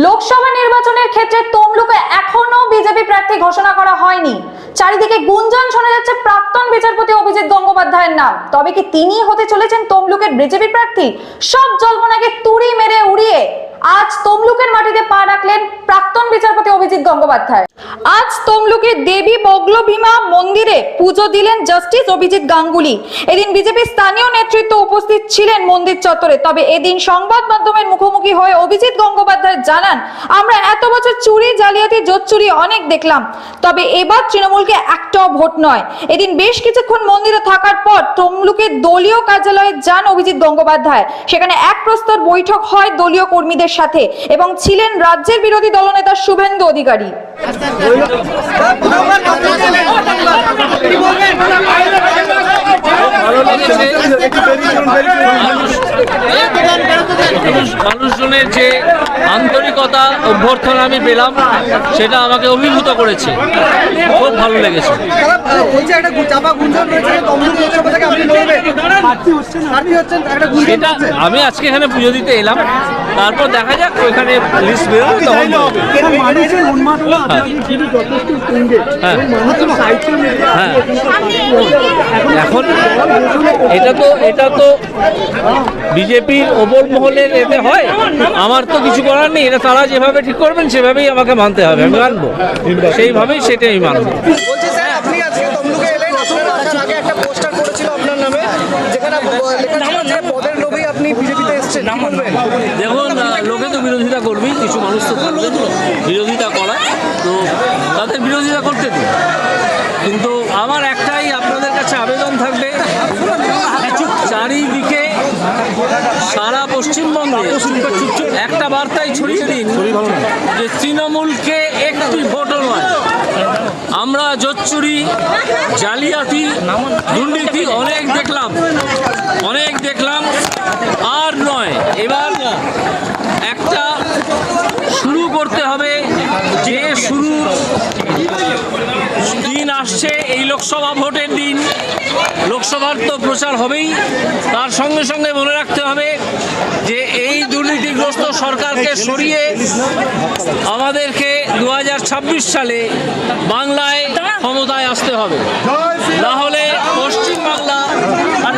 লোকসভা নির্বাচনের ক্ষেত্রে তমলুকে এখনো বিজেপি প্রার্থী ঘোষণা করা হয়নি। চারিদিকে গুঞ্জন শোনা যাচ্ছে প্রাক্তন বিচারপতি অভিজিৎ গঙ্গোপাধ্যায়ের নাম। তবে কি তিনি হতে চলেছেন তমলুকের বিজেপি প্রার্থী? সব জল্পনাকে তুড়ি মেরে উড়িয়ে আজ তমলুকের মাটিতে পা রাখলেন প্রাক্তন বিচারপতি অভিজিৎ গঙ্গোপাধ্যায়। আজ তমলুকের দেবী বগলভীমা মন্দিরে পুজো দিলেন জাস্টিস অভিজিৎ গাঙ্গুলি। এদিন বিজেপি স্থানীয় নেতৃত্ব উপস্থিত ছিলেন মন্দির চত্বরে। তবে এদিন সংবাদ মাধ্যমের মুখোমুখি হয়ে অভিজিৎ গঙ্গোপাধ্যায় জানান, আমরা এত বছর চুরি, জালিয়াতি, জোট চুরি অনেক দেখলাম, তবে এবার তৃণমূলকে একটাও ভোট নয়। এদিন বেশ কিছুক্ষণ মন্দিরে থাকার পর তমলুকের দলীয় কার্যালয়ে যান অভিজিৎ গঙ্গোপাধ্যায়। সেখানে এক প্রস্তর বৈঠক হয় দলীয় কর্মীদের সাথে এবং ছিলেন রাজ্যের বিরোধী দলনেতা শুভেন্দু অধিকারী। মানুষজনের যে আন্তরিকতা অভ্যর্থনা আমি পেলাম, সেটা আমাকে অভিভূত করেছে, খুব ভালো লেগেছে। এটা আমি আজকে এখানে পুজো দিতে এলাম, তারপর দেখা যাক ওইখানে লিস্ট বেরোবে তখন। এখন এটা তো বিজেপির ওপর মহলের এতে হয়, আমার তো কিছু করার নেই। এটা তারা যেভাবে ঠিক করবেন সেভাবেই আমাকে মানতে হবে, আমি মানবো সেইভাবেই, সেটাই আমি মানবো। দেখুন, লোকে তো বিরোধিতা করবেই, কিছু মানুষ তো করবেন বিরোধিতা করা, তো তাদের বিরোধিতা করতে দিন। কিন্তু আমার একটাই আপনাদের কাছে আবেদন থাকবে, চারিদিকে সারা পশ্চিমবঙ্গে একটা বার্তায় ছড়িয়ে দিন যে তৃণমূলকে একটি ভোটও নয়। আমরা জোচ্চুরি, জালিয়াতি, দুর্নীতি অনেক দেখলাম, আর নয়। এবার একটা শুরু করতে হবে, যে শুরুর দিন আসছে, এই লোকসভা ভোটের দিন। লোকসভার তো প্রচার হবেই, তার সঙ্গে সঙ্গে মনে রাখতে হবে যে এই দুর্নীতিগ্রস্ত সরকারকে সরিয়ে আমাদেরকে 2026 সালে বাংলায় ক্ষমতায় আসতে হবে। না হলে পশ্চিমবাংলা,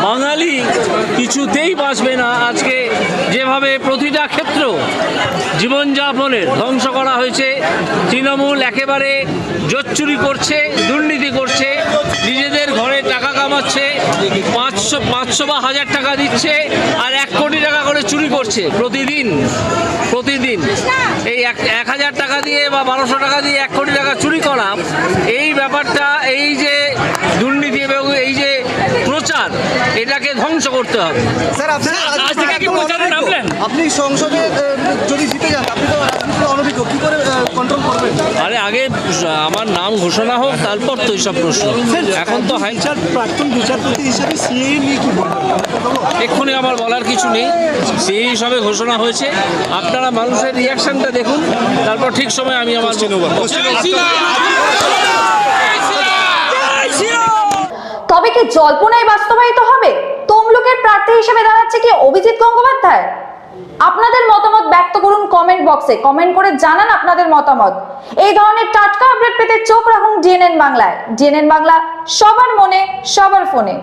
বাঙালি কিছুতেই বাঁচবে না। আজকে যেভাবে প্রতিটা ক্ষেত্র জীবনযাপনের ধ্বংস করা হয়েছে, তৃণমূল একেবারে জোচ্চুরি করছে, দুর্নীতি করছে, নিজেদের ঘরে টাকা কামাচ্ছে, 500 বা 1000 টাকা দিচ্ছে আর 1 কোটি টাকা করে চুরি করছে প্রতিদিন। এই 1000 টাকা দিয়ে বা 1200 টাকা দিয়ে 1 কোটি টাকা চুরি করা, এই ব্যাপারটা, এই যে দুর্নীতি এবং এই যে প্রচার, এটাকে ধ্বংস করতে হবে। স্যার, আপনি সংসদে যদি জিতে যান, আপনি তো অনভিজ্ঞ, কি করে কন্ট্রোল করবেন? আরে আগে আমার নাম ঘোষণা হোক, তারপর তো এইসব প্রশ্ন। এখন তো প্রাক্তন বিচারপতি হিসেবে সিএ নিয়ে কি বলবেন? এক্ষুনি আমার বলার কিছু নেই, সেই হিসাবে ঘোষণা হয়েছে। আপনারা মানুষের রিয়াকশনটা দেখুন, তারপর ঠিক সময় আমি আমার তবে কি জল্পনায় বাস্তবায়িত হবে? তমলুকের প্রার্থী হিসেবে দাঁড়াচ্ছে কি অভিজিৎ গঙ্গোপাধ্যায়? আপনাদের মতামত ব্যক্ত করুন কমেন্ট বক্সে, কমেন্ট করে জানান আপনাদের মতামত। এই ধরনের টাটকা আপডেট পেতে চোখ রাখুন ডিএনএন বাংলায়। ডিএনএন বাংলা, সবার মনে, সবার ফোনে।